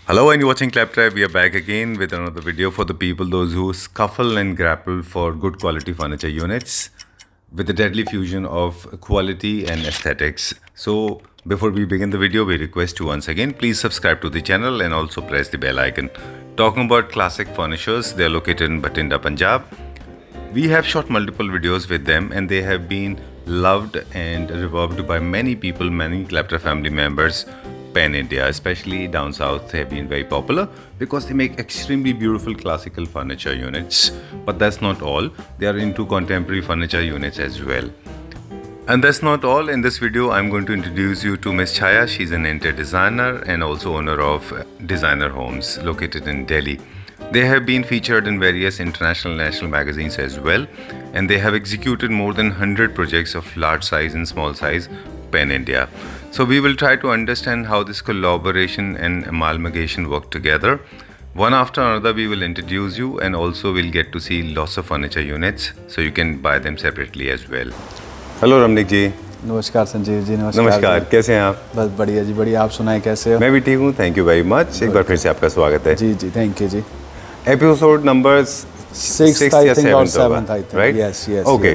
Hello and you're watching Claptrap. We are back again with another video for the people, those who scuffle and grapple for good quality furniture units with the deadly fusion of quality and aesthetics. So before we begin the video, we request you once again, please subscribe to the channel and also press the bell icon. Talking about classic furnitures, they are located in Bathinda, Punjab. We have shot multiple videos with them and they have been loved and revered by many people, many Claptrap family members pan India, especially down south. They have been very popular because they make extremely beautiful classical furniture units. But that's not all, they are into contemporary furniture units as well. And that's not all. In this video, I'm going to introduce you to Miss Chaya. She's an interior designer and also owner of Designer Homes located in Delhi. They have been featured in various international and national magazines as well, and they have executed more than 100 projects of large size and small size pan India. So we will try to understand how this collaboration and amalgamation work together. One after another we will introduce you, and also we'll get to see lots of furniture units so you can buy them separately as well. Hello Ramnik ji. नमस्कार संजीव जी। नमस्कार, कैसे हैं आप? बस बढ़िया जी, बढ़िया। आप सुनाएं कैसे हो? मैं भी ठीक हूँ, थैंक यू वेरी मच। एक बार फिर से आपका स्वागत है। जी जी, थैंक यू जी। एपिसोड नंबर 6 या 7 राइट? Yes yes okay.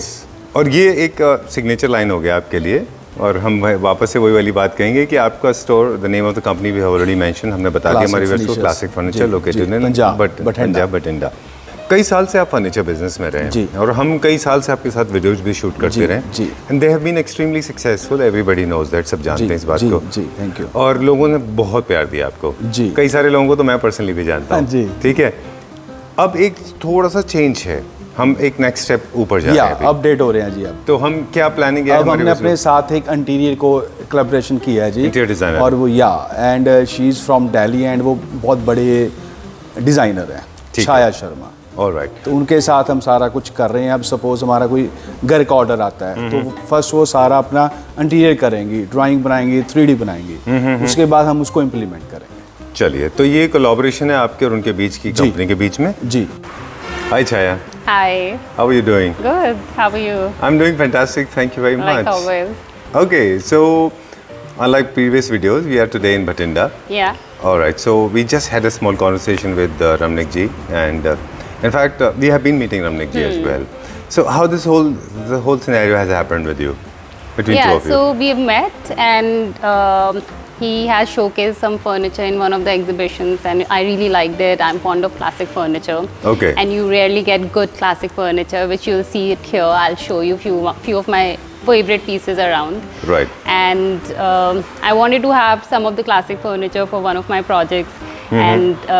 और ये एक सिग्नेचर लाइन हो गया आपके लिए, और हम वापस से वही वाली बात कहेंगे कि आपका store, the name of the company we have already mention, हमने बता दिया हमारे व्यूअर्स को, classic furniture located in Punjab Bathinda. कई साल से आप फर्नीचर बिजनेस में रहे हैं और हम कई साल से आपके साथ वीडियोस भी शूट करते रहे हैं, and they have been extremely successful. Everybody knows that, सब जानते हैं इस बात को। जी, थैंक यू। और लोगों ने बहुत प्यार दिया आपको जी। कई सारे लोगों को तो मैं पर्सनली भी जानता हूँ, ठीक है। अब एक थोड़ा सा चेंज है, हम एक नेक्स्ट स्टेप ऊपर जा रहे हैं, अपडेट हो रहे हैं जी। अब तो हम क्या प्लानिंग है? अब हमने अपने साथ एक इंटीरियर को कोलैबोरेशन किया है जी, इंटीरियर डिजाइनर, और वो and she is from Delhi and वो बहुत बड़े डिजाइनर हैं, छाया शर्मा। ऑलराइट। तो उनके साथ हम सारा कुछ कर रहे हैं। अब सपोज हमारा कोई घर का ऑर्डर आता है तो फर्स्ट वो सारा अपना इंटीरियर करेंगी, ड्राइंग बनाएंगी, 3D बनाएंगी, उसके बाद हम उसको इम्प्लीमेंट करेंगे। चलिए, तो ये कोलैबोरेशन है आपके और उनके बीच की, कंपनी के बीच में जी। हाय छाया। Hi. How are you doing? Good. How are you? I'm doing fantastic. Thank you very much. Like always. Okay, so unlike previous videos, we are today in Bathinda. Yeah. All right. So we just had a small conversation with Ramnik ji, and in fact, we have been meeting Ramnik ji as well. So how the whole scenario has happened with you, between two of you? So we have met, and he has showcased some furniture in one of the exhibitions, and I really liked it. I'm fond of classic furniture. Okay. And you rarely get good classic furniture, which you'll see it here. I'll show you few of my favorite pieces around. Right. And I wanted to have some of the classic furniture for one of my projects, and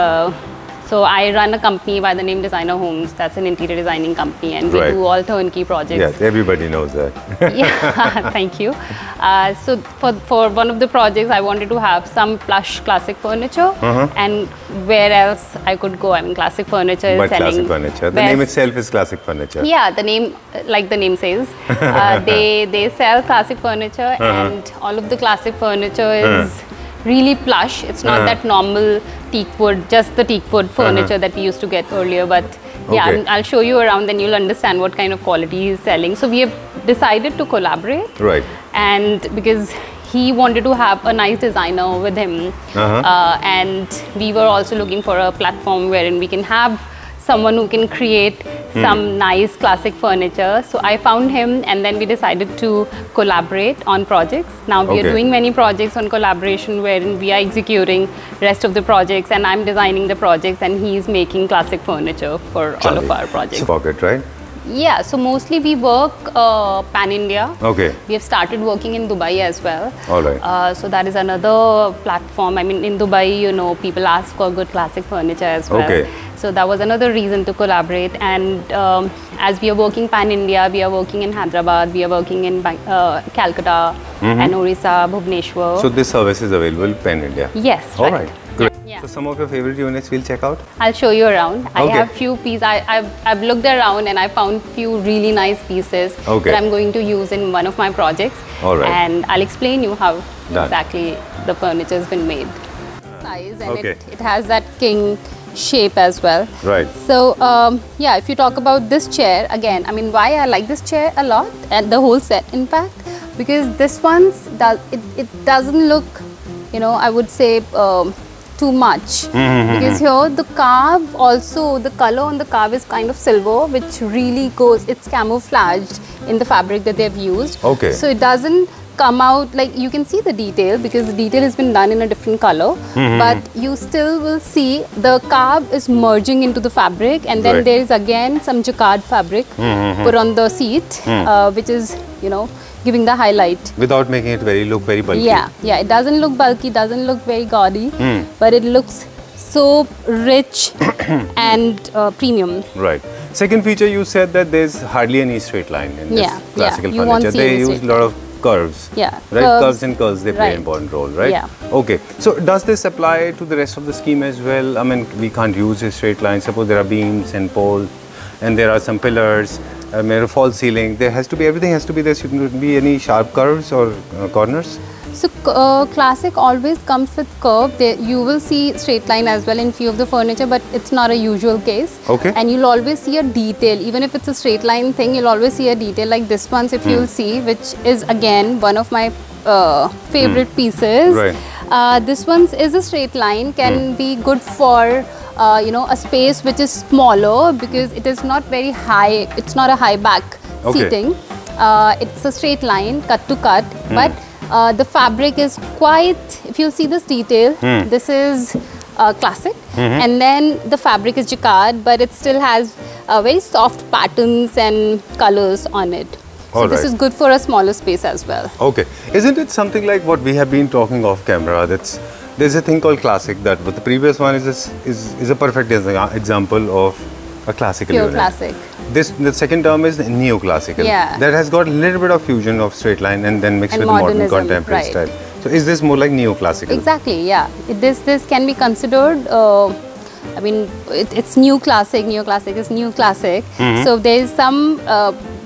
so I run a company by the name Designer Homes. That's an interior designing company, and we do all turnkey projects. Yes, everybody knows that. Yeah, thank you. So for one of the projects, I wanted to have some plush classic furniture, and where else I could go? I mean, classic furniture is But selling. classic furniture. The name itself is classic furniture. Yeah, the name, like the name says, they sell classic furniture, and all of the classic furniture is really plush. It's not that normal teak wood, just the teak wood furniture that we used to get earlier. But yeah, I'll show you around, then you'll understand what kind of quality he's selling. So we have decided to collaborate. Right. And because he wanted to have a nice designer with him, and we were also looking for a platform wherein we can have someone who can create some nice classic furniture. So I found him, and then we decided to collaborate on projects. Now we are doing many projects on collaboration wherein we are executing rest of the projects, and I'm designing the projects, and he's making classic furniture for all of our projects. Pocket, right? Yeah, so mostly we work pan India. Okay. We have started working in Dubai as well. All right. So that is another platform. I mean, in Dubai, you know, people ask for good classic furniture as well. Okay. So that was another reason to collaborate. And as we are working pan India, we are working in Hyderabad, we are working in Calcutta and Orissa, Bhubaneswar. So this service is available pan India. Yes. All right. Great. Yeah. So some of your favorite units we'll check out. I'll show you around. I Okay. have few pieces. I've looked around and I found few really nice pieces Okay. that I'm going to use in one of my projects. All right. And I'll explain you how Done. exactly the furniture has been made. Size, and Okay. it has that king shape as well. Right. So yeah, if you talk about this chair again, I mean, why I like this chair a lot, and the whole set in fact, because this one's it doesn't look, you know, I would say too much because here the carve also, the color on the carve is kind of silver, which really goes, it's camouflaged in the fabric that they've used. Okay. So it doesn't come out like, you can see the detail because the detail has been done in a different color, but you still will see the carve is merging into the fabric, and then Right. there is again some jacquard fabric put on the seat, which is, you know, giving the highlight. Without making it look very bulky. Yeah, it doesn't look bulky, doesn't look very gaudy, but it looks so rich and premium. Right. Second feature, you said that there's hardly any straight line in this Yeah, classical you won't furniture. see They any use a straight lot of curves. Yeah, Right, curves. curves and curls, they play an Right. important role, right? Yeah. Okay. So does this apply to the rest of the scheme as well? I mean, we can't use a straight line. Suppose there are beams and poles, and there are some pillars, a false ceiling. There has to be, everything has to be, there shouldn't be any sharp curves or corners. So classic always comes with curve. You will see straight line as well in few of the furniture, but it's not a usual case. Okay. And you'll always see a detail, even if it's a straight line thing. You'll always see a detail like this one. If you'll see, which is again one of my favorite pieces. Right. This one is a straight line. Can be good for you know, a space which is smaller because it is not very high. It's not a high back Okay. seating. It's a straight line, cut to cut, but the fabric is quite, if you see this detail, this is classic, and then the fabric is jacquard, but it still has very soft patterns and colors on it. So All this right. is good for a smaller space as well. Okay. Isn't it something like what we have been talking off camera? There's a thing called classic, that but the previous one is a perfect example of a classical Pure unit. classic. The second term is neoclassical. Yeah. That has got a little bit of fusion of straight line and then mixed And with modern modernism, contemporary right. style. So is this more like neoclassical? Exactly, yeah. This can be considered. I mean, it's new classic. Neoclassic is new classic. So there is some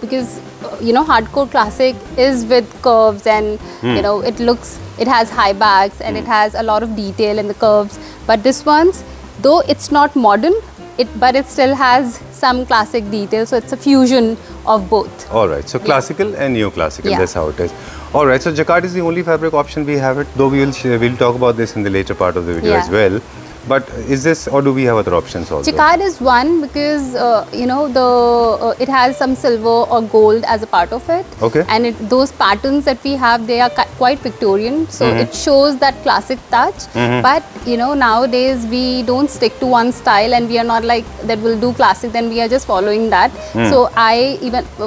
because you know, hardcore classic is with curves and you know, it has high backs and it has a lot of detail in the curves. But this one's, though it's not modern, but it still has some classic detail. So it's a fusion of both. All right. So classical and neoclassical. Yeah. That's how it is. All right. So jacquard is the only fabric option we have it. Though we'll talk about this in the later part of the video Yeah. as well. But is this, or do we have other options also? Jacquard is one because you know, it has some silver or gold as a part of it. Okay. And those patterns that we have, they are quite Victorian, so it shows that classic touch. But you know, nowadays we don't stick to one style, and we are not like that. We'll do classic, then we are just following that. So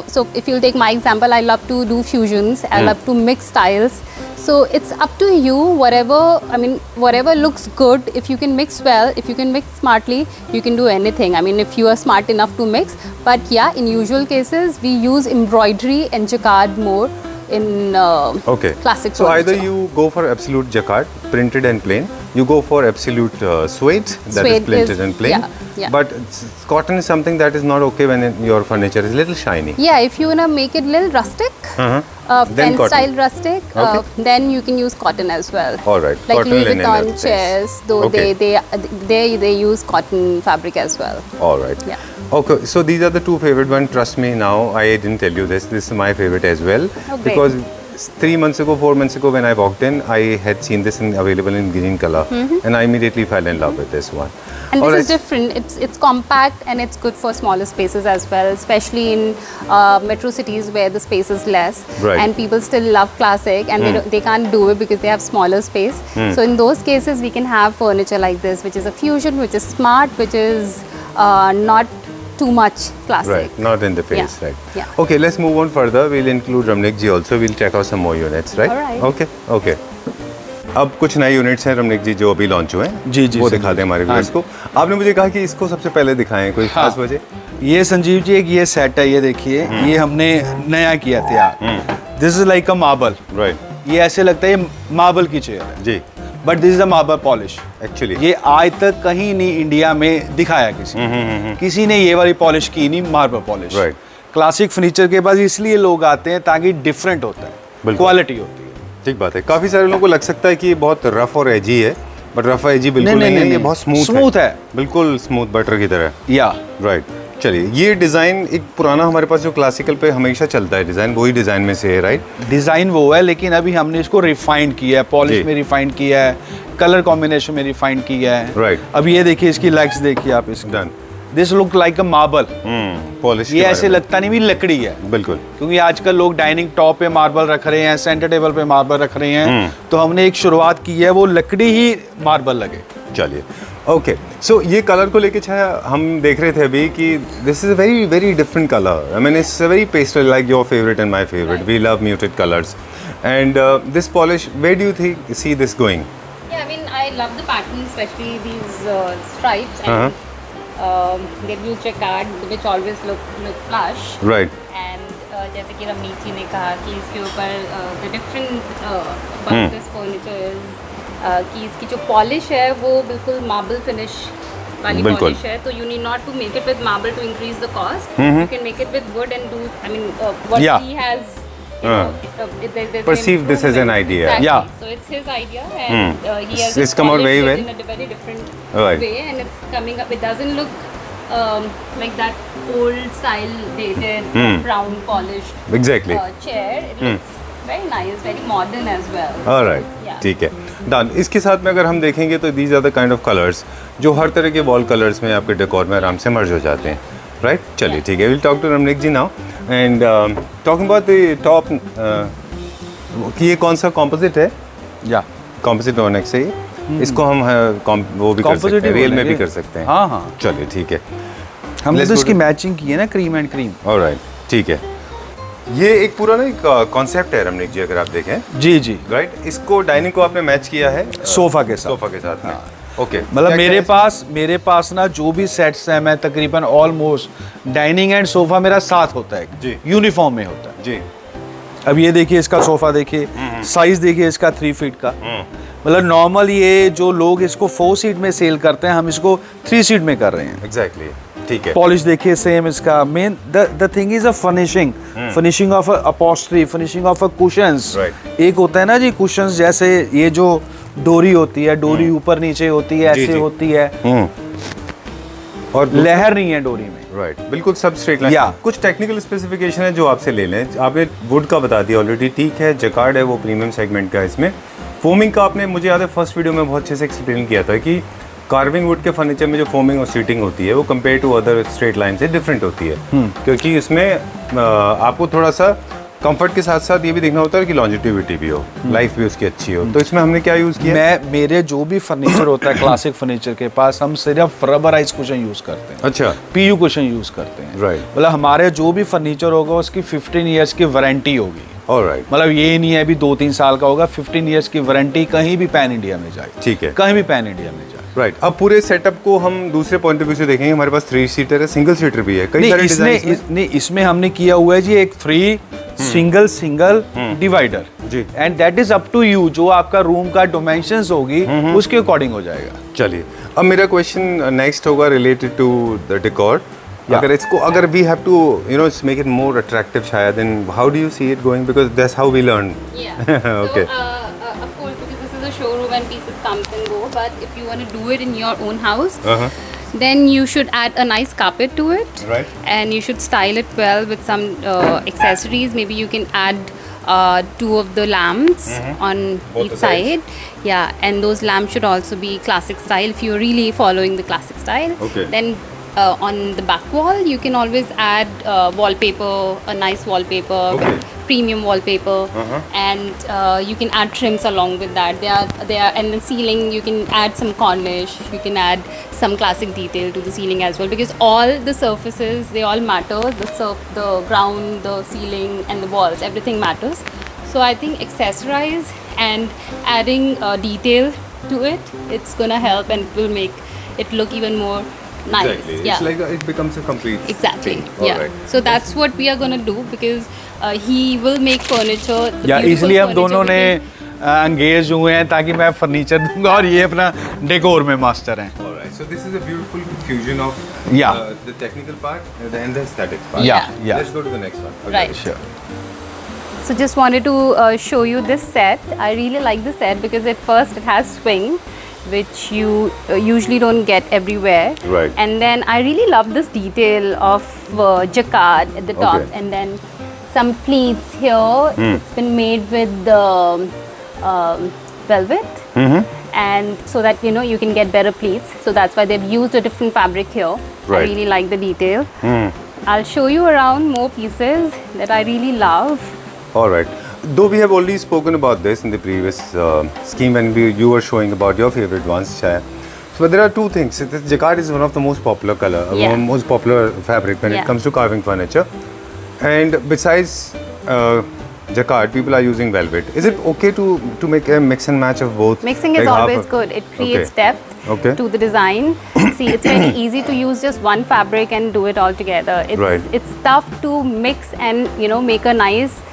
so if you'll take my example, I love to do fusions. I love to mix styles. So it's up to you, whatever looks good. If you can mix well, if you can mix smartly, you can do anything. I mean, if you are smart enough to mix. But yeah, in usual cases, we use embroidery and jacquard more in Okay. classic So furniture. either you go for absolute jacquard, printed and plain. You go for absolute suede, that is Suede printed is- and plain. yeah. But cotton is something that is not okay when your furniture is a little shiny. Yeah, if you wanna make it little rustic, Then fen cotton. style rustic, Okay. then you can use cotton as well. All right. Like Cotton, Louis linen, Vuitton that's chairs, nice. though Okay. they use cotton fabric as well. All right. Yeah. Okay, so these are the two favorite ones. Trust me now, I didn't tell you this. This is my favorite as well. Oh, great. Because 3 months ago, 4 months ago, when I walked in, I had seen this available in green color, and I immediately fell in love with this one. And All this right. is different. It's compact and it's good for smaller spaces as well, especially in metro cities where the space is less, Right. and people still love classic, and they can't do it because they have smaller space. So in those cases, we can have furniture like this, which is a fusion, which is smart, which is not too much classic. Right, not in the face, Yeah, right. yeah. Okay, let's move on further. We'll include Ramnik ji also. We'll check out some more units, right? All right. Okay, okay. अब कुछ नए units हैं रमनिक जी जो अभी launch हुए हैं जी, जी, वो sir. दिखा दें हमारे हाँ व्यूअर्स को। आपने मुझे कहा कि इसको सबसे पहले दिखाएं, कोई खास वजह? ये संजीव जी एक ये सेट है, ये देखिए, ये हमने नया किया था। This is like a marble. Right. ये ऐसे लगता है ये मार्बल की चेयर है, जी। But this is a marble polish. Actually ये आज तक कहीं नहीं इंडिया में दिखाया किसी ने ये वाली पॉलिश की नहीं, marble polish. Right. Classic furniture के पास इसलिए लोग आते हैं ताकि डिफरेंट होता है, बिल्कुल। क्वालिटी होती है। ठीक बात है। काफ़ी सारे लोगों को लग सकता है कि ये बहुत रफ और एजी है, बट रफ एजी बिल्कुल नहीं, नहीं है, नहीं, ये नहीं। बहुत स्मूथ Smooth है। बिल्कुल स्मूथ बटर की तरह। या राइट। चलिए, ये डिज़ाइन एक पुराना हमारे पास जो क्लासिकल पे हमेशा चलता है डिज़ाइन, वही डिज़ाइन में से है, राइट? डिज़ाइन वो है, लेकिन अभी हमने इसको रिफाइंड किया है, जी। पॉलिश में रिफाइंड किया है, कलर कॉम्बिनेशन में रिफाइंड किया है। Right. अब ये देखिए, इसकी लेग्स देखिए आप इसकी। Done. This look like a marble. Polish ये ऐसे लगता नहीं भी लकड़ी है, बिल्कुल। क्योंकि आजकल लोग डाइनिंग टॉप पे मार्बल रख रहे हैं, सेंटर टेबल पे मार्बल रख रहे हैं, तो हमने एक शुरुआत की है वो लकड़ी ही मार्बल लगे। चलिए, ओके। सो ये कलर को लेके छाया हम देख रहे थे अभी कि this is a very very different colour. I mean it's a very pastel, like your favourite and my favourite. We love muted colours and this polish, where do you think see this going? Yeah, I mean, I love the pattern, especially these stripes, and they use jacquard, which always look plush. Right. And जैसे कि रमनीत जी ने कहा कि इसके ऊपर the different about this furniture is कि इसकी जो पॉलिश है वो बिल्कुल मार्बल फिनिश वाली बिल्कुल। पॉलिश है, तो you need not to make it with marble to increase the cost. You can make it with wood and do, I mean, what Yeah. he has. There's Perceive this as an improvement. idea. Exactly. Yeah. So it's his idea, and he has It's come out very polished well. it in a very different Right. way, and it's coming up. It doesn't look like that old style dated brown polished Exactly. chair. It looks very nice, very modern as well. Alright, Yeah. ठीक है, done. इसके साथ में अगर हम देखेंगे तो these are the kind of colours जो हर तरह के वॉल कलर्स में आपके डेकोर में आराम से मर्ज हो जाते हैं, राइट? चलिए, ठीक है, will talk to Ramneet ji now and talking about the top कि ये कौन सा कॉम्पोजिट है? या कॉम्पोजिट ऑनेक्स से इसको हम वो भी कर सकते Composite हैं, ही रियल में भी बोलेंगे। कर सकते हैं। हाँ, हाँ। चलिए, ठीक है, हमने Let's तो go इसकी to- मैचिंग की है ना, क्रीम एंड क्रीम। ऑलराइट, ठीक है। ये एक पूरा ना एक कॉन्सेप्ट है रमनीत जी, अगर आप देखें, जी जी, राइट? इसको डाइनिंग को आपने मैच किया है सोफा के साथ। सोफा के साथ में। ओके, मतलब मेरे पास ना जो भी सेट्स हैं, मैं तकरीबन ऑलमोस्ट डाइनिंग एंड सोफा मेरा साथ होता है, जी। यूनिफॉर्म में होता है। जी। अब ये देखिए, इसका सोफा देखिए, साइज देखिए इसका 3 फीट का। मतलब नॉर्मल ये जो लोग इसको 4 सीट में सेल करते हैं, हम इसको 3 सीट में कर रहे हैं। एग्जैक्टली, ठीक है। पॉलिश देखिए सेम इसका। Main the thing is a finishing of a upholstery, finishing of a cushions. Right. एक होता है ना जी कुशंस, जैसे ये जो डोरी होती है, डोरी ऊपर नीचे होती है, जी, ऐसे जी। होती है, और लहर नहीं है डोरी में। राइट, बिल्कुल सब स्ट्रेट लाइन। Yeah. कुछ टेक्निकल स्पेसिफिकेशन है जो आपसे ले लें। आपने वुड का बता दिया ऑलरेडी, ठीक है। जकार्ड है वो प्रीमियम सेगमेंट का। इसमें फोमिंग का आपने, मुझे याद है फर्स्ट वीडियो में बहुत अच्छे से एक्सप्लेन किया था कि कार्विंग वुड के फर्नीचर में जो फोमिंग और सीटिंग होती है वो compare to other straight line से डिफरेंट होती है, क्योंकि इसमें आपको थोड़ा सा कंफर्ट के साथ साथ ये भी देखना होता है कि लॉन्जिटिविटी भी हो, लाइफ भी उसकी अच्छी हो। तो इसमें हमने क्या यूज़ किया? मेरे जो भी फर्नीचर होता है क्लासिक फर्नीचर के पास, हम सिर्फ रबराइज कुशन यूज करते हैं, अच्छा, पीयू कुशन यूज करते हैं। Right. मतलब हमारे जो भी फर्नीचर होगा उसकी 15 ईयर्स की वारंटी होगी। ऑलराइट, मतलब ये नहीं है अभी 2-3 साल का होगा, 15 ईयर्स की वारंटी, कहीं भी पैन इंडिया में जाए। ठीक है। कहीं भी पैन इंडिया में जाए। राइट। अब पूरे सेटअप को हम दूसरे पॉइंट ऑफ व्यू से देखेंगे। हमारे पास 3 सीटर है, सिंगल सीटर भी है, कई सारे डिजाइन। इसमें हमने किया हुआ है जी एक 3 सिंगल डिवाइडर जी। And that is up to you, जो आपका रूम का डायमेंशंस होगी उसके अकॉर्डिंग हो जाएगा। चलिए, अब मेरा क्वेश्चन नेक्स्ट होगा रिलेटेड टू द डेकोर। अगर इसको, अगर we have to make it more attractive शायद, then how do you see it going, because that's how we learn. Okay. So, of course, because this is a showroom and pieces comes and go, but if you want to do it in your own house, then you should add a nice carpet to it. Right. And you should style it well with some accessories. Maybe you can add 2 of the lamps on Both each the sides. side. Yeah, and those lamps should also be classic style if you're really following the classic style. Okay. Then on the back wall, you can always add wallpaper, a nice wallpaper, Okay. premium wallpaper, and you can add trims along with that. They are, and the ceiling you can add some cornice. You can add some classic detail to the ceiling as well, because all the surfaces, they all matter. The ground, the ceiling, and the walls, everything matters. So I think accessorize and adding detail to it, it's gonna help and will make it look even more nice. Exactly. Yeah. It's like it becomes a complete Exactly. thing. Yeah. Alright. So that's what we are gonna do, because he will make furniture. the या beautiful इसलिए हम furniture दोनों will ने be- engage हुए हैं ताकि मैं furniture दूंगा और ये अपना डेकोर में मास्टर हैं। Alright. So this is a beautiful fusion of Yeah. the technical part and the aesthetic part. Yeah, yeah. Let's go to the next one. Okay. Right. Sure. So just wanted to show you this set. I really like the set because at first it has swing, which you usually don't get everywhere. Right. And then I really love this detail of jacquard at the top, Okay. and then some pleats here. It's been made with the velvet. And so that you can get better pleats. So that's why they've used a different fabric here. Right. I really like the detail. I'll show you around more pieces that I really love. All right. Though we have already spoken about this in the previous scheme when you were showing about your favorite ones, Chaya. So there are two things. Jacquard is one of the most popular most popular fabric when it Yeah. comes to carving furniture. And besides jacquard, people are using velvet. Is it okay to make a mix and match of both? Mixing is Like half always of- good. It creates Okay. depth Okay. to the design. See, it's very easy to use just one fabric and do it all together. Right. It's tough to mix and make a nice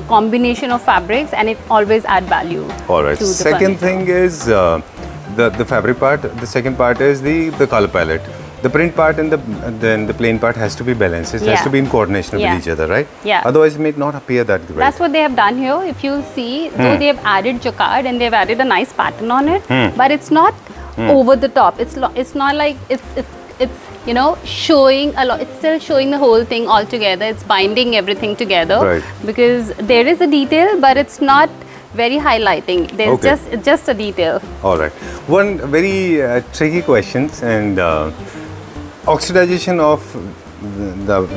combination of fabrics, and it always add value. All right. To the Second furniture. thing is the fabric part. The second part is the color palette. The print part and then the plain part has to be balanced. It has Yeah. to be in coordination Yeah. with each other, right? Yeah. Otherwise, it may not appear that great. That's what they have done here. If you see, though they have added jacquard and they've added a nice pattern on it, but it's not over the top. It's not like it's showing a lot. It's still showing the whole thing all together. It's binding everything together, Right. because there is a detail, but it's not very highlighting. There's Okay. just a detail. All right. One very tricky question, and oxidization of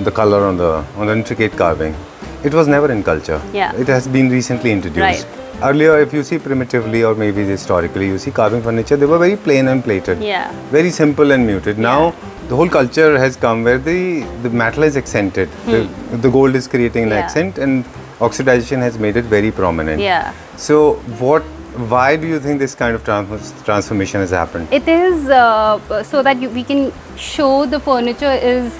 the color on the intricate carving. It was never in culture. Yeah. It has been recently introduced. Right. Earlier, if you see primitively or maybe historically, you see carving furniture, they were very plain and plated. Yeah. Very simple and muted. Now, the whole culture has come where the metal is accented. The gold is creating an Yeah. accent, and oxidization has made it very prominent. Yeah. So, why do you think this kind of transformation has happened? It is so that we can show the furniture is,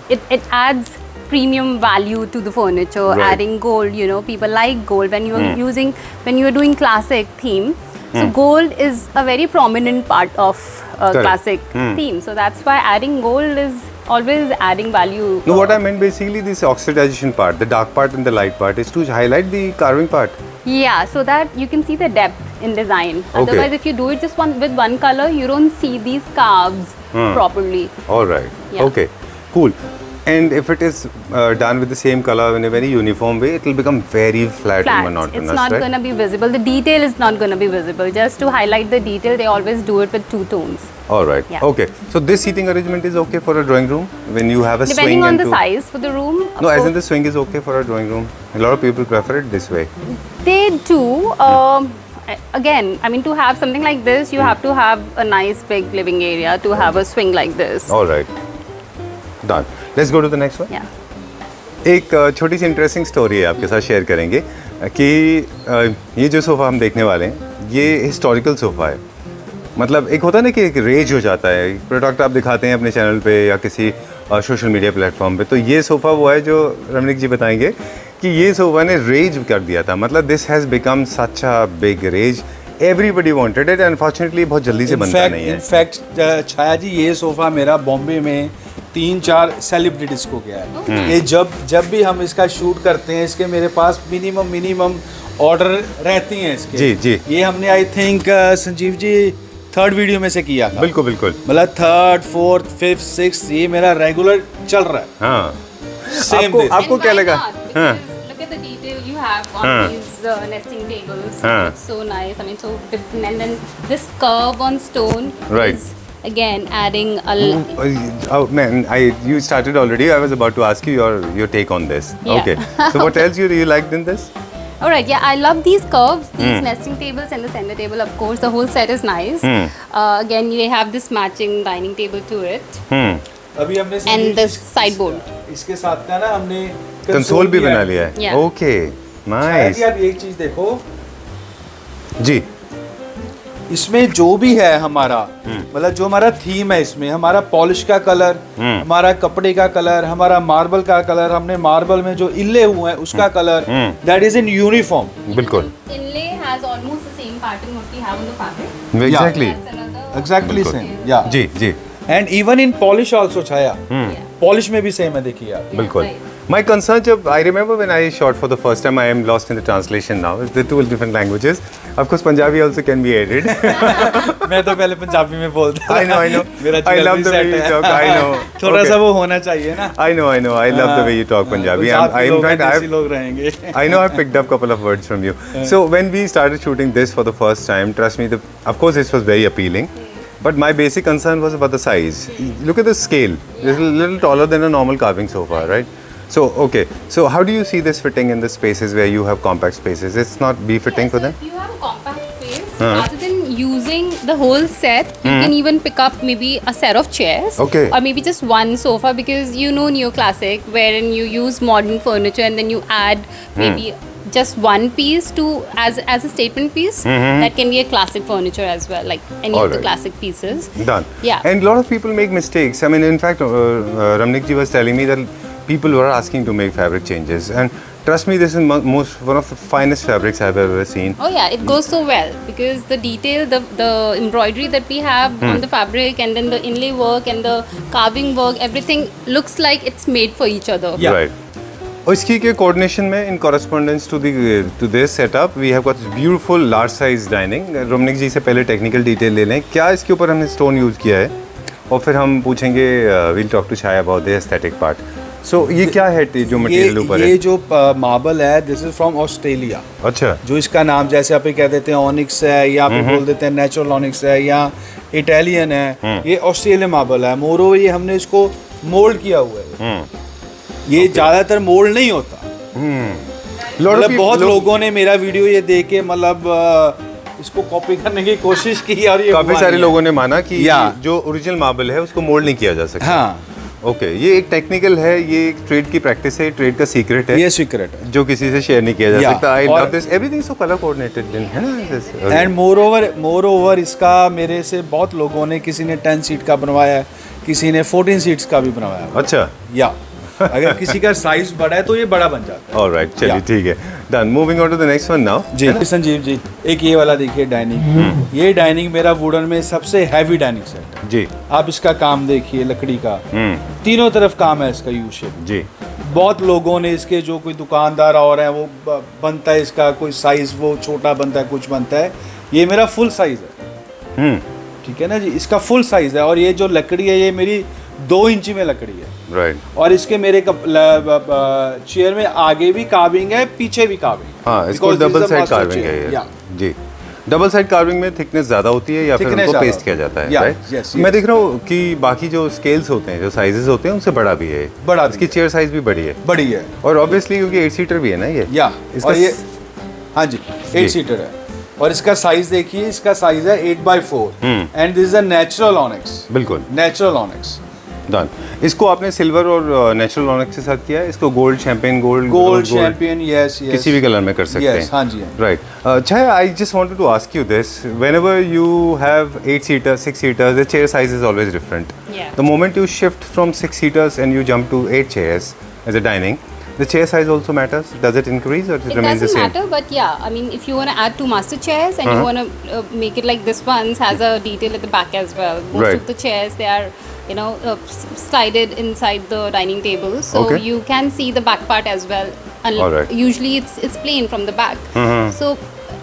it adds premium value to the furniture, Right. adding gold. People like gold when you are when you are doing classic theme. So gold is a very prominent part of Correct. classic theme. So that's why adding gold is always adding value. No, what I meant basically this oxidization part, the dark part and the light part, is to highlight the carving part. Yeah, so that you can see the depth in design. Otherwise, if you do it just with one color, you don't see these carves properly. All right. Yeah. Okay. Cool. And if it is done with the same color in a very uniform way, it will become very flat and monotonous, It's not right? going to be visible. The detail is not going to be visible. Just to highlight the detail, they always do it with two tones. All right. Yeah. Okay. So this seating arrangement is okay for a drawing room when you have a Depending swing on and the two- size for the room. of No, as in course, the swing is okay for a drawing room. A lot of people prefer it this way. they do. Again, I mean, to have something like this, you have to have a nice big living area to have a swing like this. All right. Done. Let's go to the next one. Yeah. एक छोटी सी interesting story है आपके साथ share करेंगे कि ये जो sofa हम देखने वाले हैं ये हिस्टोरिकल सोफ़ा है। मतलब एक होता है ना कि एक रेज हो जाता है, प्रोडक्ट आप दिखाते हैं अपने चैनल पे या किसी सोशल मीडिया प्लेटफॉर्म पे, तो ये सोफ़ा वो है जो रमनिक जी बताएंगे कि ये सोफ़ा ने रेज कर दिया था। मतलब this has become such a big rage, everybody wanted it, unfortunately बहुत जल्दी से बनता नहीं है। इनफैक्ट छाया जी, ये सोफ़ा मेरा बॉम्बे में 3-4 सेलिब्रिटीज़ को गया है। ये जब भी हम इसका शूट करते हैं, इसके मेरे पास मिनिमम ऑर्डर रहती हैं इसके। जी, जी। ये हमने I think Sanjeev ji 3rd video में से किया था। बिल्कुल बिल्कुल। मतलब 3rd, 4th, 5th, 6th ये मेरा रेगुलर चल रहा है। हाँ। Same this. आपको क्या लगा? हाँ। Look at the detail you have on Huh. these nesting tables. Huh. It's so nice. I mean, so different. And then this curve on stone Right. is again adding a. Oh man, you started already. I was about to ask you your take on this. Yeah. Okay. So what else you liked in this? All right, yeah, I love these curves, these nesting tables and the center table. Of course, the whole set is nice. Again, they have this matching dining table to it, अभी हमने and the sideboard. इसके साथ का ना हमने console भी बना लिया है। Yeah. ओके, शायद नाइस। ही आप एक चीज देखो, जी। इसमें जो भी है हमारा, मतलब जो हमारा थीम है, इसमें हमारा पॉलिश का कलर, हमारा कपड़े का कलर, हमारा मार्बल का कलर, हमने मार्बल में जो इल्ले हुए हैं उसका colour, that is in uniform. बिल्कुल। Inlay has almost the same pattern what we have on the fabric. Exactly. That's another. Exactly बिल्कुल। सेम, या जी जी and even in polish also छाया, पॉलिश में भी सेम है, देखिए आप। बिल्कुल। Right. My concern, I remember when I shot for the first time, I am lost in the translation now. It's the two different languages. Of course, Punjabi also can be added. मैं तो पहले पंजाबी में बोलता I know. मेरा I love the way you talk. I know. थोड़ा Okay. सा वो होना चाहिए ना. I know. I love the way you talk Punjabi. In fact, देसी लोग रहेंगे. I know I've picked up a couple of words from you. So when we started shooting this for the first time, trust me, of course this was very appealing. But my basic concern was about the size. Look at the scale. It's a little taller than a normal carving sofa, right? So, okay. So how do you see this fitting in the spaces where you have compact spaces? It's not befitting for them? If you have a compact space, rather than using the whole set, you can even pick up maybe a set of chairs. Okay. Or maybe just one sofa, because you know neoclassic, wherein you use modern furniture and then you add maybe just one piece to as a statement piece. That can be a classic furniture as well, like any of the Alright. classic pieces. Done. Yeah. And a lot of people make mistakes. I mean, in fact, Ramnik ji was telling me that people were asking to make fabric changes. And trust me, this is one of the finest fabrics I've ever seen. Oh yeah, it goes so well because the detail, the embroidery that we have on the fabric, and then the inlay work and the carving work, everything looks like it's made for each other. Yeah. Right. और इसकी के coordination में in correspondence to this setup we have got this beautiful large size dining. रोमनिक जी से पहले technical detail ले लें, क्या इसके ऊपर हमने stone use किया है, और फिर हम पूछेंगे we'll talk to Chaya about the aesthetic part. So ये क्या है जो मटेरियल ऊपर है? ये जो मार्बल है, दिस इज फ्रॉम ऑस्ट्रेलिया. अच्छा. जो इसका नाम जैसे आप कह देते हैं ऑनिक्स है, या आप बोल देते हैं नेचुरल ऑनिक्स है, या इटालियन है, ये ऑस्ट्रेलियन मार्बल है. मोरोवर ये हमने इसको मोल्ड किया हुआ है. ये ज्यादातर मोल्ड नहीं होता. मतलब बहुत लोगों ने मेरा वीडियो ये देख के मतलब इसको कॉपी करने की कोशिश की, और ये काफी सारे लोगों ने माना कि या. जो ओरिजिनल मार्बल है उसको मोल्ड नहीं किया जा सकता. हाँ, ओके. ये एक टेक्निकल है, ये एक ट्रेड की प्रैक्टिस है, ट्रेड का सीक्रेट है, ये सीक्रेट है जो किसी से शेयर नहीं किया जा Yeah. सकता. आई और- love this, everything so colour coordinated है ना. एंड मोर ओवर इसका मेरे से बहुत लोगों ने, किसी ने 10 सीट का बनवाया है, किसी ने 14 सीट्स का भी बनवाया है. अच्छा. या अगर किसी का साइज बड़ा है तो ये बड़ा बन जाता है. ऑलराइट, चलिए Yeah. ठीक है. Done. Moving on to the next one now. जी संजीव जी, एक ये वाला देखिए डाइनिंग. ये डाइनिंग मेरा वुडन में सबसे हैवी डाइनिंग सेट है. जी. आप इसका काम देखिए, लकड़ी का तीनों तरफ काम है इसका, यू शेप. जी. बहुत लोगों ने इसके, जो कोई दुकानदार और हैं वो बनता है इसका कोई साइज वो छोटा बनता है, कुछ बनता है. ये मेरा फुल साइज है. ठीक है ना जी, इसका फुल साइज है. और ये जो लकड़ी है ये मेरी 2 इंची में लकड़ी है. राइट. और इसके मेरे चेयर में आगे भी कार्विंग है, पीछे भी कार्विंग है. हाँ, इसको Because this double is a side master carving chair. है ये. Yeah. जी. डबल साइड कार्विंग में थिकनेस ज़्यादा होती है या फिर Thickness उनको ज़्यादा पेस्ट किया जाता है, Yeah, राइट? yes, मैं yes. देख रहा हूँ कि बाकी जो स्केल्स होते हैं, जो साइजेस होते हैं, उनसे बड़ा भी है. बड़ा भी इसकी है. चेयर साइज भी बड़ी है. बड़ी है. और ऑब्वियसली क्योंकि 8 सीटर भी है ना ये. या इसका और ये, हाँ जी, 8 सीटर है. और इसका साइज देखिए, इसका साइज है 8x4. And this is a natural onyx. बिल्कुल. Natural onyx. डन. इसको आपने सिल्वर और नेचुरल ऑनिक्स के साथ किया है. इसको gold, champagne gold, gold, champion, yes yes, किसी भी कलर में कर सकते हैं. हाँ जी. Right. Chaya, I just wanted to ask you this. Whenever you have 8-seater, 6-seaters, the chair size is always different. Yeah. The moment you shift from 6-seaters and you jump to 8 chairs as a dining, the chair size also matters. Does it increase or it It remains the doesn't same? matter, but yeah, I mean, if you want to add 2 master chairs and you want to make it like this one has a detail at the back as well. Most Right. of the chairs, they are, you know, slided inside the dining table, so Okay. you can see the back part as well. Alright. Usually, it's plain from the back. So,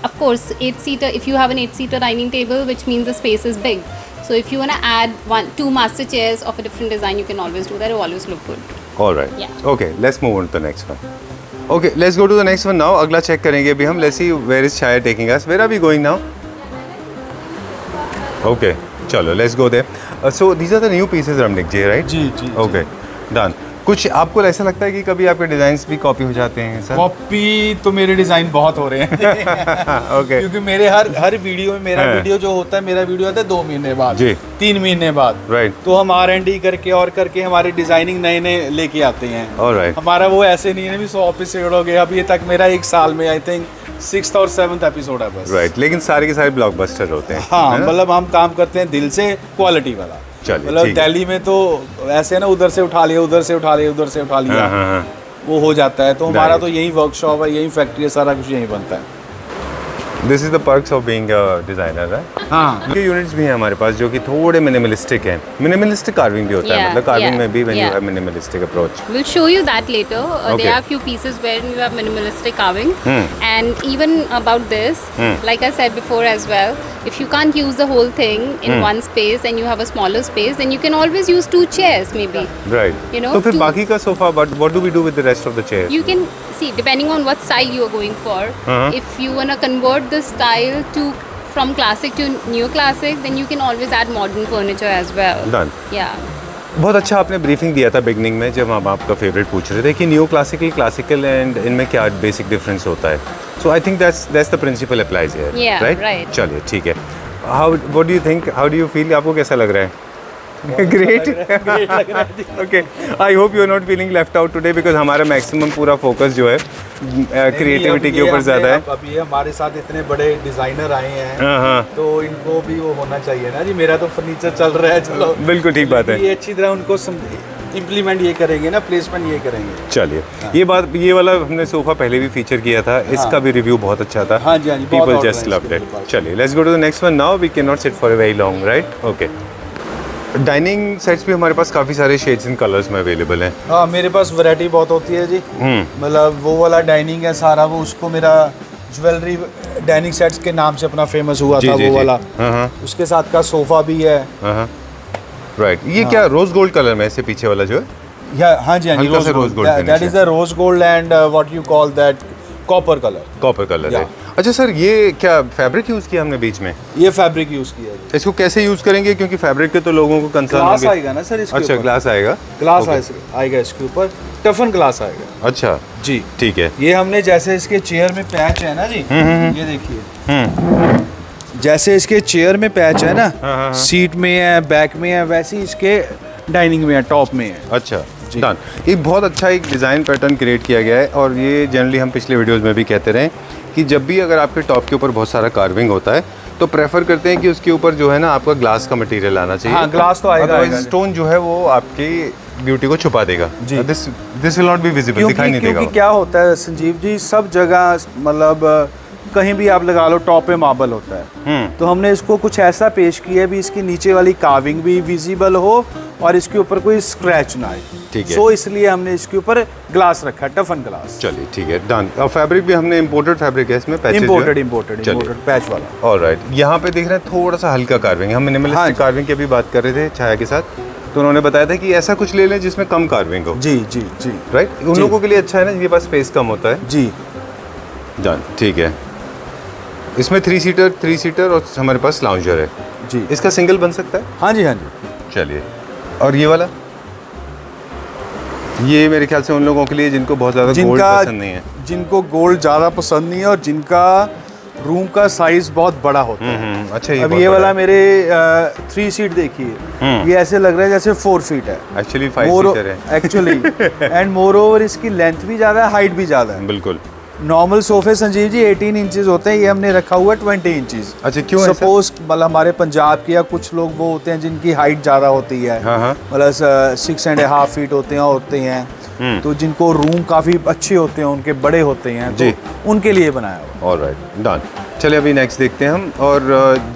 of course, 8-seater. If you have an 8-seater dining table, which means the space is big. So, if you want to add 2 master chairs of a different design, you can always do that. It will always look good. All right. Yeah. Okay, let's move on to the next one. Okay, let's go to the next one now. अगला check करेंगे अभी हम. Let's see where is Chaya taking us. Where are we going now? Okay, चलो, let's go there. So these are the new pieces, Ramnik ji, right? Ji ji. Okay, done. कुछ आपको ऐसा लगता है कि कभी आपके डिजाइन्स भी कॉपी हो जाते हैं सर? कॉपी तो मेरे डिजाइन बहुत हो रहे हैं. ओके. क्योंकि मेरे हर वीडियो में मेरा हाँ. वीडियो जो होता है, मेरा वीडियो आता है 2 महीने बाद, जी. 3 महीने बाद. Right. तो हम R&D करके और करके हमारी डिजाइनिंग नए नए लेके आते हैं. All right. हमारा वो ऐसे नहीं है भी 100 एपिसोड हो गए. अभी तक मेरा 1 साल में आई थिंक 6th और 7th एपिसोड है बस. राइट. लेकिन सारे के सारे ब्लॉकबस्टर होते हैं. हाँ, है ना? मतलब हम काम करते हैं दिल से, क्वालिटी वाला. चलिए, मतलब ठीक है. दिल्ली में तो ऐसे है ना, उधर से उठा लिया, उधर से उठा लिया, उधर से उठा लिया, वो हो जाता है. तो हमारा Right. तो यही वर्कशॉप है, यही फैक्ट्री है, सारा कुछ यही बनता है. This is the perks of being a designer है। हाँ ये यूनिट्स भी हैं हमारे पास जो कि थोड़े मिनिमलिस्टिक हैं। मिनिमलिस्टिक कार्विंग भी होता है, Yeah, मतलब कार्विंग yeah, में भी when you yeah. Have minimalistic approach. We'll show you that later. Okay. There are few pieces where you have minimalistic carving, and even about this, like I said before as well, if you can't use the whole thing in one space and you have a smaller space, then you can always use 2 chairs maybe. Right, You know, तो फिर to- बाकी का sofa what do we do with the rest of the chair? You can see depending on what style you are going for. If you wanna convert the style to from classic to neoclassic, then you can always add modern furniture as well. Done. Yeah. बहुत अच्छा आपने briefing दिया था beginning में जब हम आपका favourite पूछ रहे थे कि न्यू क्लासिकल, क्लासिकल एंड इनमें क्या बेसिक डिफरेंस होता है। So I think that's the principle applies here, Yeah, right? right. चलिए ठीक है। How what do you think, how do you feel, आपको कैसा लग रहा है? Great, okay. I hope you are not feeling left out today because हमारा maximum पूरा फोकस जो है क्रिएटिविटी के ऊपर ज़्यादा है। अभी हमारे साथ इतने बड़े डिजाइनर आए हैं, हाँ, तो इनको भी वो होना चाहिए ना जी। मेरा तो फर्नीचर चल रहा है, चलो बिल्कुल ठीक बात है। ये अच्छी तरह उनको इम्प्लीमेंट ये करेंगे ना, प्लेसमेंट ये करेंगे। चलिए, ये वाला हमने सोफा पहले भी फीचर किया था, इसका भी रिव्यू बहुत अच्छा था। हाँ जी, हाँ जी, बहुत people outline just loved it. इसके चलिए, let's go to the next one now, we can not sit for a very long, right? Okay. Dining sets भी हमारे पास काफ़ी सारे शेड्स एंड कलर्स में अवेलेबल हैं। हाँ, मेरे पास वैरायटी बहुत होती है जी। मतलब वो वाला डाइनिंग है सारा, वो उसको मेरा ज्वेलरी डाइनिंग सेट्स के नाम से अपना फेमस हुआ था वो वाला। उसके साथ का सोफा भी है। राइट, ये क्या रोज गोल्ड कलर में ऐसे पीछे वाला जो है? या हाँ जी, हाँ जी, हल्का सा rose gold finish that is the rose gold and what you call that copper colour. Copper colour है। Yeah. अच्छा सर, ये क्या फैब्रिक यूज़ किया हमने बीच में? ये फैब्रिक यूज किया है। इसको कैसे यूज़ करेंगे, क्योंकि फैब्रिक के तो लोगों को कंसर्न ग्लास होंगे। आएगा ना सर इसके अच्छा, ऊपर। ग्लास आएगा। Glass Okay. आएगा इसके ऊपर, टफन ग्लास आएगा अच्छा जी। ठीक है। ये हमने जैसे इसके चेयर में पैच है ना जी, ये देखिए, जैसे इसके चेयर में पैच है ना, सीट में है, बैक में है, वैसे ही इसके डाइनिंग में है, टॉप में है। अच्छा, डन। एक बहुत अच्छा एक डिज़ाइन पैटर्न क्रिएट किया गया है, और ये जनरली हम पिछले वीडियोस में भी कहते रहे कि जब भी अगर आपके टॉप के ऊपर बहुत सारा कार्विंग होता है तो प्रेफर करते हैं कि उसके ऊपर जो है ना आपका ग्लास का मटेरियल आना चाहिए। हाँ, ग्लास तो आएगा, आएगा। स्टोन जो है वो आपकी ब्यूटी को छुपा देगा जी। This will not be visible, दिखाई नहीं देगा। क्योंकि क्या होता है संजीव जी, सब जगह मतलब कहीं भी आप लगा लो टॉप पे मार्बल होता है, तो हमने इसको कुछ ऐसा पेश किया है भी इसकी नीचे वाली कार्विंग भी विजिबल हो और इसके ऊपर कोई स्क्रैच ना आए। ठीक है। सो इसलिए हमने इसके ऊपर ग्लास रखा है, टफन ग्लास। चलिए ठीक है, डन। और फैब्रिक भी हमने इंपोर्टेड फैब्रिक है इसमें, पैचेस इम्पोर्टेड पैच वाला। ऑलराइट, यहाँ पे देख रहे हैं थोड़ा सा हल्का कार्विंग। हम मिनिमलिस्टिक कार्विंग की भी बात कर रहे थे छाया के साथ, तो उन्होंने बताया था कि ऐसा कुछ ले लें जिसमें कम कार्विंग हो। जी जी जी, राइट, उन लोगों के लिए अच्छा है ना जिनके पास स्पेस कम होता है। जी डन, ठीक है। इसमें 3 सीटर और हमारे पास लाउंजर है जी। इसका सिंगल बन सकता है? हाँ जी, हाँ जी। चलिए, और ये वाला, ये मेरे ख्याल से उन लोगों के लिए जिनको बहुत ज़्यादा गोल्ड पसंद नहीं है, जिनको गोल्ड ज़्यादा पसंद नहीं है और जिनका रूम का साइज बहुत बड़ा होता है। अच्छा, अब ये वाला मेरे 3 सीट देखिए, ये ऐसे लग रहा है जैसे 4 फीट है, एक्चुअली 5 सीटर है एक्चुअली। एंड मोर ओवर इसकी लेंथ भी ज़्यादा है, हाइट भी ज़्यादा है। बिल्कुल। नॉर्मल सोफे संजीव जी 18 इंचेस होते हैं, ये हमने रखा हुआ है 20 इंचेस। अच्छा, क्यों ऐसा? सपोज मतलब हमारे पंजाब के या कुछ लोग वो होते हैं जिनकी हाइट ज़्यादा होती है, मतलब 6.5 फीट होते हैं, तो जिनको रूम काफ़ी अच्छे होते हैं, उनके बड़े होते हैं, तो उनके लिए बनाया हुआ। Alright, done. चलिए अभी नेक्स्ट देखते हैं हम। और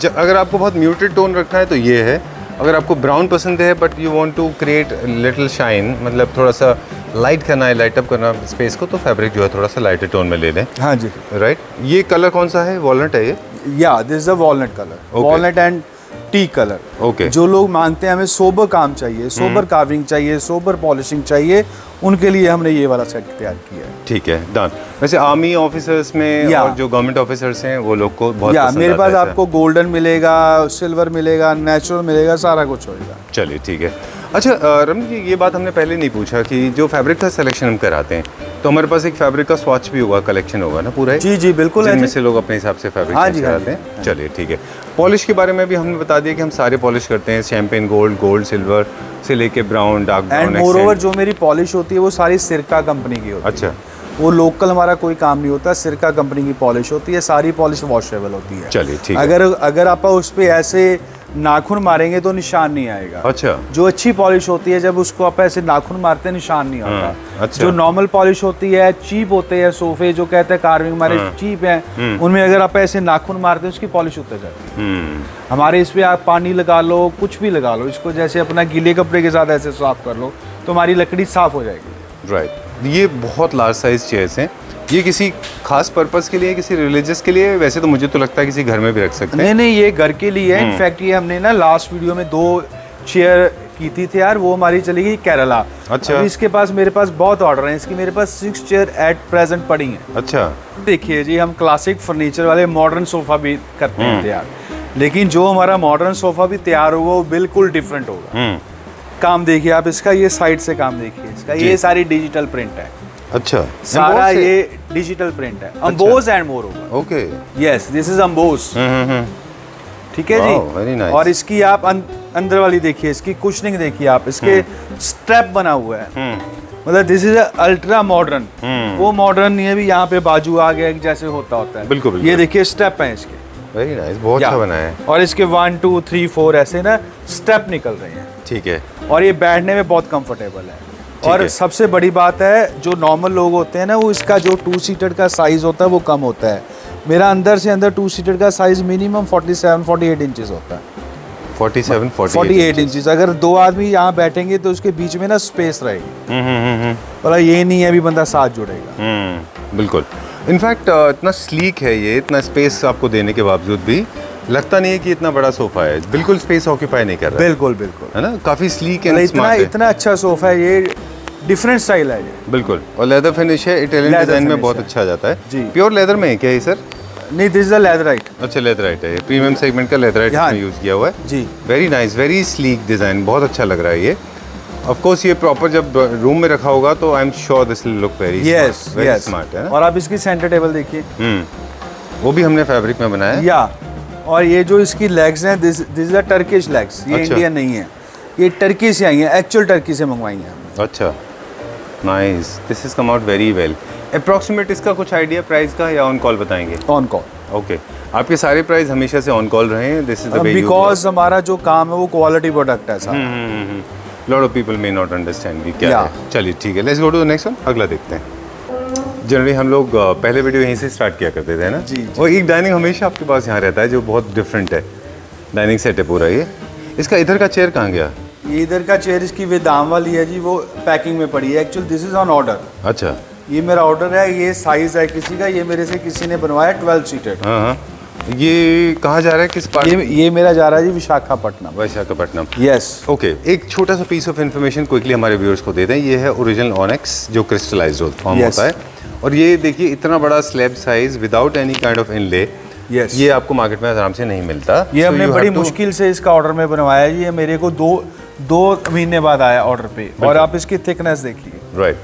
अगर आपको बहुत म्यूटेड टोन रखना है तो ये है। अगर आपको ब्राउन पसंद है but you want to create little shine, मतलब थोड़ा सा लाइट करना है, लाइट अप करना स्पेस को, तो फैब्रिक जो है थोड़ा सा लाइटर टोन में ले लें। हाँ जी, राइट। ये कलर कौन सा है? वॉलनट है ये? या this is a walnut colour, walnut and T colour. Okay. जो लोग मानते हैं हमें सोबर काम चाहिए, सोबर कार्विंग चाहिए, सोबर पॉलिशिंग चाहिए, उनके लिए हमने ये वाला सेट तैयार किया है। ठीक है, डन। वैसे आर्मी ऑफिसर्स में और जो गवर्नमेंट ऑफिसर्स हैं वो लोग को बहुत पसंद मेरे आता पास है। आपको गोल्डन मिलेगा, सिल्वर मिलेगा, नेचुरल मिलेगा, सारा कुछ होगा। चलिए ठीक है। अच्छा रमन जी, ये बात हमने पहले नहीं पूछा कि जो फैब्रिक का सिलेक्शन हम कराते हैं तो हमारे पास एक फैब्रिक का स्वॉच भी होगा, कलेक्शन होगा ना पूरा? जी जी बिल्कुल है, जिनमें से लोग अपने हिसाब से फैब्रिक कराते हैं। चलिए ठीक है। पॉलिश के बारे में भी हमने बता दिया कि हम सारे पॉलिश करते हैं, शैम्पेन गोल्ड, गोल्ड सिल्वर से लेके brown, dark brown. And more over जो मेरी पॉलिश होती है वो सारी सिरका कंपनी की होती है। अच्छा, वो लोकल हमारा कोई काम नहीं होता, सिरका कंपनी की पॉलिश होती है, सारी पॉलिश वॉशेबल होती है। चलिए ठीक है। अगर आप उस पे ऐसे नाखून मारेंगे तो निशान नहीं आएगा। अच्छा। जो अच्छी पॉलिश होती है जब उसको आप ऐसे नाखून मारते हैं निशान नहीं आता। अच्छा। जो नॉर्मल पॉलिश होती है, चीप होते हैं सोफे जो कहते हैं कार्विंग हमारे चीप हैं, उनमें अगर आप ऐसे नाखून मारते हैं उसकी पॉलिश उतर जाती है। हमारे इस पे आप पानी लगा लो, कुछ भी लगा लो, इसको जैसे अपना गीले कपड़े के साथ ऐसे साफ कर लो तो हमारी लकड़ी साफ हो जाएगी। राइट। ये बहुत लार्ज साइज चेयर्स हैं। ये किसी खास पर्पस के लिए, किसी रिलीजियस के लिए? वैसे तो मुझे तो लगता है किसी घर में भी रख सकते हैं। नहीं, ये घर के लिए है। इनफैक्ट ये हमने ना लास्ट वीडियो में 2 चेयर की थी यार, वो हमारी चली गई केरला। अच्छा। अभी इसके पास मेरे पास बहुत ऑर्डर हैं, इसकी मेरे पास 6 चेयर एट प्रेजेंट पड़ी हैं। अच्छा। देखिए जी, हम क्लासिक फर्नीचर वाले मॉडर्न सोफा भी करते हैं तैयार, लेकिन जो हमारा मॉडर्न सोफा भी तैयार होगा वो बिल्कुल डिफरेंट होगा। काम देखिए आप इसका, ये साइड से काम देखिए इसका, ये सारी डिजिटल प्रिंट है। अच्छा। सारा ये डिजिटल प्रिंट है। अम्बोज एंड मोर होगा। Okay. Yes, this is emboss. ठीक है Wow, very जी। nice. और इसकी आप अंदर वाली देखिए, इसकी कुशनिंग देखिए आप, इसके स्ट्रैप बना हुआ है। मतलब दिस इज अल्ट्रा मॉडर्न। वो मॉडर्न नहीं है भी यहाँ पे बाजू आ गया जैसे होता है। बिल्कुल। ये देखिए स्टेप है इसके। वेरी नाइस, बहुत अच्छा बनाया है। और इसके 1 2 3 4 ऐसे ना स्टेप निकल रहे हैं। ठीक है। और ये बैठने में बहुत कंफर्टेबल है। ठीक और है। सबसे बड़ी बात है, जो नॉर्मल लोग होते हैं ना, वो इसका जो 2 सीटर का साइज होता है वो कम होता है। मेरा अंदर से अंदर 2 सीटर का साइज मिनिमम 47-48 इंचेस होता है। 47-48 इंचेस। अगर 2 आदमी यहाँ बैठेंगे तो उसके बीच में ना स्पेस रहेगी। मतलब ये नहीं है अभी बंदा साथ जुड़ेगा। बिल्कुल। इनफैक्ट इतना स्लीक है ये, इतना स्पेस आपको देने के बावजूद भी लगता नहीं है कि इतना बड़ा सोफा है। बिल्कुल स्पेस ऑक्यूपाई नहीं कर रहा है। बिल्कुल बिल्कुल, है ना, काफी स्लीक एंड इतना स्मार्ट है। इतना अच्छा सोफा है ये, डिफरेंट स्टाइल है ये। बिल्कुल। और लेदर फिनिश है, इटालियन Leather डिजाइन में finish बहुत है। अच्छा आ जाता है जी। प्योर लेदर में है क्या ये सर? नहीं, दिस इज अ लेदराइट। अच्छा, लेदराइट है, प्रीमियम सेगमेंट का लेदराइट हाँ। इसमें यूज किया हुआ है। जी। Very nice, very sleek design, बहुत अच्छा लग रहा है ये। ऑफ कोर्स ये प्रॉपर जब रूम में रखा होगा तो I am sure this will look very yes very smart, है ना। और आप इसकी सेंटर टेबल देखिए। वो भी हमने फैब्रिक में बनाया है। या और ये जो इसकी लेग्स हैं, this is a Turkish legs. ये अच्छा। इंडियन नहीं है, ये टर्की से आई हैं, एक्चुअल टर्की से मंगवाई हैं हमने। अच्छा, nice, this is come out very well. Approximate इसका कुछ आइडिया प्राइस का या ऑन कॉल बताएंगे? On call. ओके। आपके सारे प्राइस हमेशा से ऑन कॉल रहे हैं? This is the way you because हमारा जो काम है वो क्वालिटी प्रोडक्ट है सारा। Lot of people may not understand भी क्या Yeah. है। चलिए ठीक है, लेट्स गो टू द नेक्स्ट वन। अगला देखते हैं। जनरली हम लोग पहले वीडियो यहीं से स्टार्ट किया करते थे ना। जी। और एक डाइनिंग हमेशा आपके पास यहाँ रहता है जो बहुत डिफरेंट है। डाइनिंग सेट है पूरा ये। इसका इधर का चेयर कहाँ गया? ये इधर का चेयर इसकी विदाम वाली है जी, वो पैकिंग में पड़ी है। Actually this is on order. अच्छा। ये मेरा ऑर्डर है, ये साइज है किसी का, ये मेरे से किसी ने बनवाया 12 सीटेड। हाँ। ये कहाँ जा रहा है, किस पार्ट? ये मेरा जा रहा है जी विशाखापट्टनम। विशाखापट्टनम। यस। ओके, एक छोटा सा पीस ऑफ इन्फॉर्मेशन क्विकली हमारे व्यूअर्स को दे दें। ये है ओरिजिनल ऑनेक्स जो क्रिस्टलाइज्ड फॉर्म Yes. होता है। और ये देखिए इतना बड़ा slab size without any kind of inlay. Yes. ये आपको मार्केट में आराम से नहीं मिलता। ये So हमने you बड़ी have to- मुश्किल से इसका ऑर्डर में बनवाया है जी। ये मेरे को दो महीने बाद आया ऑर्डर पे। और आप इसकी थिकनेस देखिए। राइट।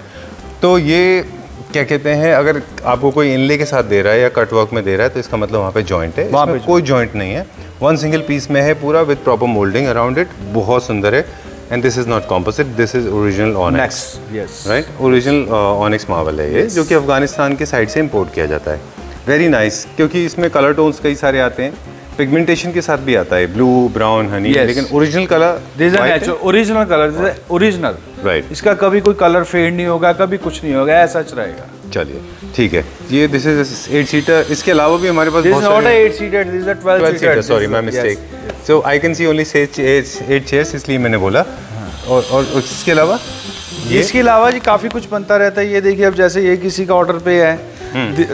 तो ये क्या कहते हैं, अगर आपको कोई इनले के साथ दे रहा है या कट वर्क में दे रहा है तो इसका मतलब वहाँ पे जॉइंट है। वहाँ इसमें पे कोई जॉइंट नहीं है, वन सिंगल पीस में है पूरा with proper moulding around it. बहुत सुंदर है। And this is not composite, this is original onyx. Yes. Right, original onyx marble है ये, जो कि अफगानिस्तान के साइड से इंपोर्ट किया जाता है। वेरी नाइस, क्योंकि इसमें कलर टोन्स कई सारे आते हैं, पिगमेंटेशन के साथ भी आता है, ब्लू, ब्राउन, हनी। Yes. लेकिन original colour this is natural original colour, this is original. Right. इसका कभी कोई कलर फेड नहीं होगा, कभी कुछ नहीं होगा, ऐसा रहेगा। चलिए ठीक है। ये दिस इज 8 सीटर। इसके अलावा भी हमारे पास दिस बहुत इज नॉट सारे 8 seated, this is a 12 12 seated. Seater, sorry my mistake. So I can see only 8 chairs, इसलिए मैंने बोला। और इसके अलावा इसके अलावा जी काफी कुछ बनता रहता है। ये देखिए, अब जैसे ये किसी का ऑर्डर पे है,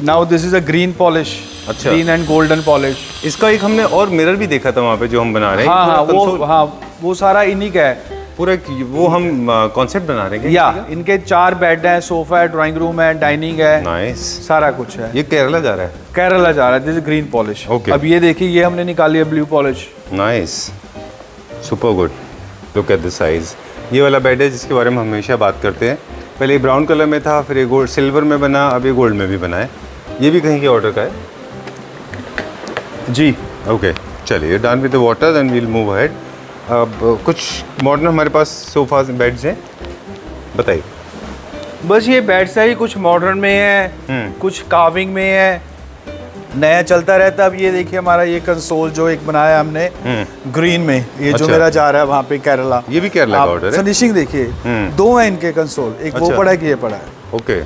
now this is a green polish. अच्छा। Green and golden polish. इसका एक हमने और मिरर भी देखा था वहाँ पे जो हम बना रहे हैं। हाँ, वो सारा इन्हीं का है पूरा। वो हम कॉन्सेप्ट बना रहे हैं या इनके 4 बेड हैं, सोफा है, ड्राइंग रूम है, डाइनिंग है, नाइस। सारा कुछ है। ये केरला जा रहा है। केरला जा रहा है, this is green polish. Okay. अब ये देखिए, ये हमने निकाली है blue polish. Nice, super good. Look at the size. ये वाला बेड है जिसके बारे में हम हमेशा बात करते हैं। पहले ब्राउन कलर में था, फिर ये गोल्ड सिल्वर में बना, अब ये गोल्ड में भी बना है। ये भी कहीं के ऑर्डर का है जी। ओके। चलिए, done with the water, then we'll move ahead. अब कुछ मॉडर्न हमारे पास सोफा बेड्स हैं, बताइए। बस ये बेड्स है, कुछ मॉडर्न में है, कुछ कार्विंग में है, नया चलता रहता। अब ये देखिए हमारा ये कंसोल जो एक बनाया हमने ग्रीन में, ये जो अच्छा। मेरा जा रहा है वहाँ पे केरला, ये भी केरला का ऑर्डर है। फिनिशिंग देखिए, दो है इनके कंसोल, एक वो अच्छा। पड़ा है कि ये पड़ा है। ओके,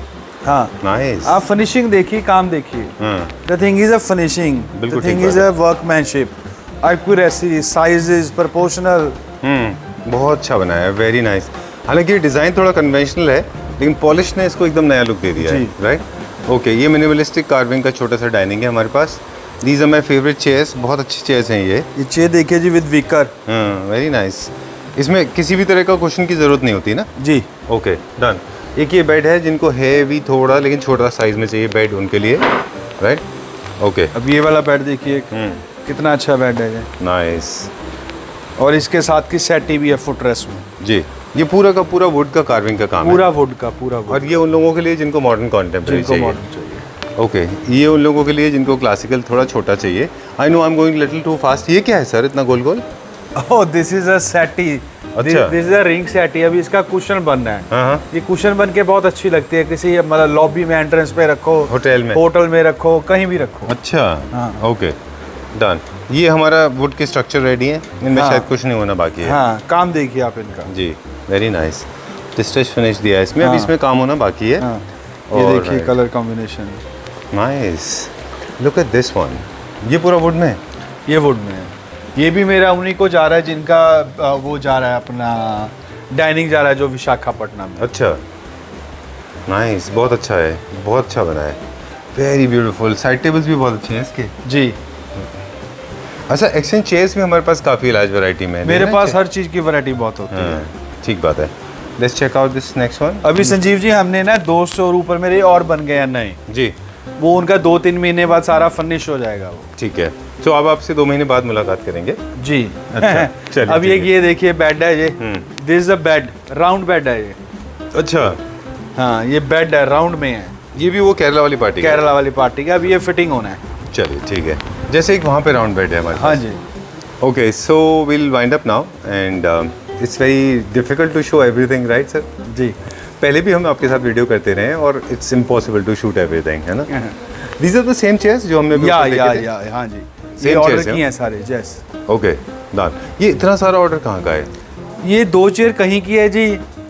हाँ, नाइस। आप फिनिशिंग देखिए, काम देखिए। The thing is a finishing, बिल्कुल द थिंग ठीक is a workmanship, accuracy, sizes, proportional. बहुत अच्छा बनाया है, वेरी नाइस। हालांकि ये डिज़ाइन थोड़ा कन्वेंशनल है, लेकिन पॉलिश ने इसको एकदम नया लुक दे दिया है, राइट। ओके, ये मिनिमलिस्टिक कार्विंग का छोटा सा डाइनिंग है हमारे पास। These are my favourite chairs, बहुत अच्छी चेयर्स हैं ये। चेयर देखिए जी विद विकर। Very nice. इसमें किसी भी तरह का कुशन की ज़रूरत नहीं होती ना। जी, ओके, डन। एक ये बेड है जिनको है भी थोड़ा लेकिन छोटा साइज़ में चाहिए बेड, उनके लिए, राइट। ओके, अब ये वाला बेड देखिए कितना अच्छा बेड है ये। नाइस। और इसके साथ की सेटी भी है फुटरेस्ट में। जी, ये पूरा का पूरा वुड का कार्विंग का काम पूरा है। वुड का, पूरा वुड। और ये उन लोगों के लिए जिनको मॉडर्न कॉन्टेम्प्रेरी जिनको चाहिए। मॉडर्न चाहिए। ओके, ये उन लोगों के लिए जिनको क्लासिकल थोड़ा छोटा चाहिए। I know I am going little too fast. ये क्या है सर, इतना गोल गोल? ओह, दिस इज अ सेटी। अच्छा। दिस इज अ रिंग सेटी। अभी इसका कुशन बन रहा है। हाँ, ये कुशन बन के बहुत अच्छी लगती है, किसी मतलब लॉबी में, एंट्रेंस पे रखो, होटल में रखो, कहीं भी रखो। अच्छा, हाँ। Okay, done. ये हमारा वुड के स्ट्रक्चर रेडी है, इनमें हाँ। शायद कुछ नहीं होना बाकी है। हाँ, काम देखिए आप इनका। जी, वेरी नाइस। स्टिच फिनिश दिया है इसमें, अभी हाँ। इसमें काम होना बाकी है। हाँ, ये और देखिए colour combination. Nice, look at this one. ये पूरा वुड में है? ये वुड में है। ये भी मेरा उन्हीं को जा रहा है जिनका वो जा रहा है अपना डाइनिंग जा रहा है, जो विशाखापट्टनम में। अच्छा, नाइस, बहुत अच्छा है, बहुत अच्छा बना है, वेरी ब्यूटीफुल। साइड टेबल्स भी बहुत अच्छे हैं इसके। जी, अच्छा, एक्सचेंज चेयर्स भी हमारे पास काफ़ी लार्ज वैरायटी में है। मेरे देखना पास है? हर चीज़ की वैरायटी बहुत होती है। हाँ, ठीक बात है। Let's check out this next one. अभी संजीव जी हमने ना 2 स्टोर ऊपर मेरे और बन गए हैं नए, जी, वो उनका 2-3 महीने बाद सारा फर्निश हो जाएगा वो। ठीक है। तो अब आपसे 2 महीने बाद मुलाकात करेंगे। जी। अच्छा, चलिए, अब ठीक है। ये देखिए बेड है ये, this is a bed, round bed है ये। अच्छा, हाँ, ये बेड है, राउंड में है, ये भी वो केरला वाली पार्टी का है? केरला वाली पार्टी का। अब ये फिटिंग होना है। चलिए, ठीक है। जैसे एक वहाँ पे राउंड बेड है हमारे हाँ पास। जी। Okay, so will wind up now and it's very difficult to show everything, right sir? जी। पहले भी हम आपके साथ वीडियो करते रहे हैं और it's impossible to shoot everything, है ना? These are the same chairs जो हमने अभी ऊपर देखे थे? हाँ जी, Same ये chairs ऑर्डर हैं? किए हैं सारे। Yes, okay, done. ये इतना सारा ऑर्डर कहाँ का है? ये 2 चेयर कहीं की है जी,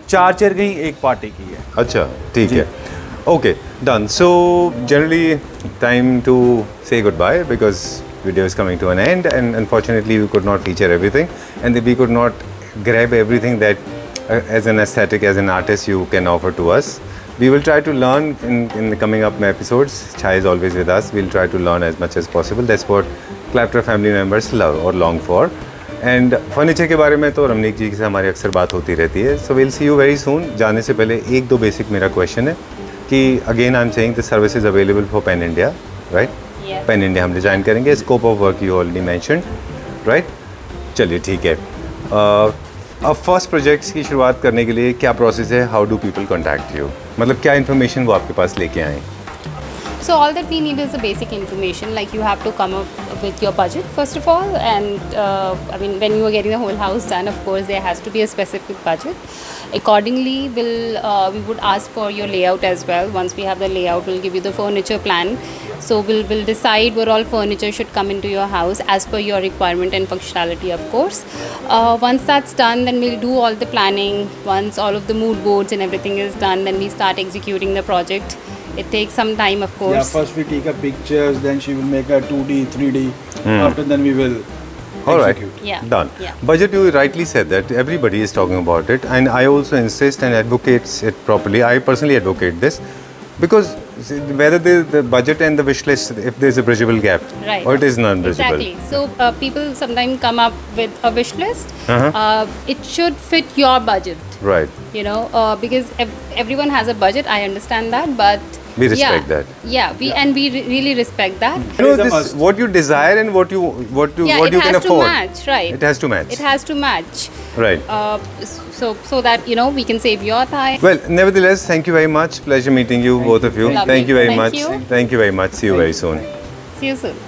4 चेयर कहीं एक पार्टी की है। अच्छा, ठीक है। Okay, done. So generally time to say goodbye because video is coming to an end and unfortunately we could not feature everything and we could not grab everything that as an aesthetic, as an artist you can offer to us. We will try to learn in the coming up episodes. Chai is always with us. We'll try to learn as much as possible. That's what Clapter family members love or long for. And furniture के बारे में तो रमनीक जी से हमारी अक्सर बात होती रहती है। So will see you very soon. जाने से पहले 1-2 बेसिक मेरा क्वेश्चन है कि again I am saying this service is available for pen India, right? Yes. Pen India हम डिज़ाइन करेंगे। Scope of work you already mentioned, right? चलिए, ठीक है। अब फर्स्ट प्रोजेक्ट्स की शुरुआत करने के लिए क्या प्रोसेस है? How do people contact you? मतलब क्या इन्फॉर्मेशन वो आपके पास लेके आएँ? So all that we need is the basic information, like you have to come up with your budget first of all, and I mean when you are getting the whole house done, of course there has to be a specific budget. Accordingly, we would ask for your layout as well. Once we have the layout, we'll give you the furniture plan. So we'll decide what all furniture should come into your house as per your requirement and functionality, of course. Once that's done, then we'll do all the planning. Once all of the mood boards and everything is done, then we start executing the project. It takes some time, of course. Yeah, first we take a pictures, then she will make a 2D, 3D. After then we will All right, execute. Yeah. done. Yeah. Budget, you rightly said that everybody is talking about it, and I also insist and advocates it properly. I personally advocate this because whether the budget and the wish list, if there's a bridgeable gap, Right. or it is non-bridgeable. Exactly. So people sometimes come up with a wish list. Uh-huh. It should fit your budget. Right. You know, because everyone has a budget. I understand that, but We respect yeah, that. Yeah, and we really respect that. You know, It is a this, must. what you desire and what you Yeah, what it you has can to afford. match, right? It has to match. It has to match. Right. So that we can save your time. Well, nevertheless, thank you very much. Pleasure meeting you, both of you. Lovely. Thank you very Thank much. you. Thank you very much. See you very soon. See you soon.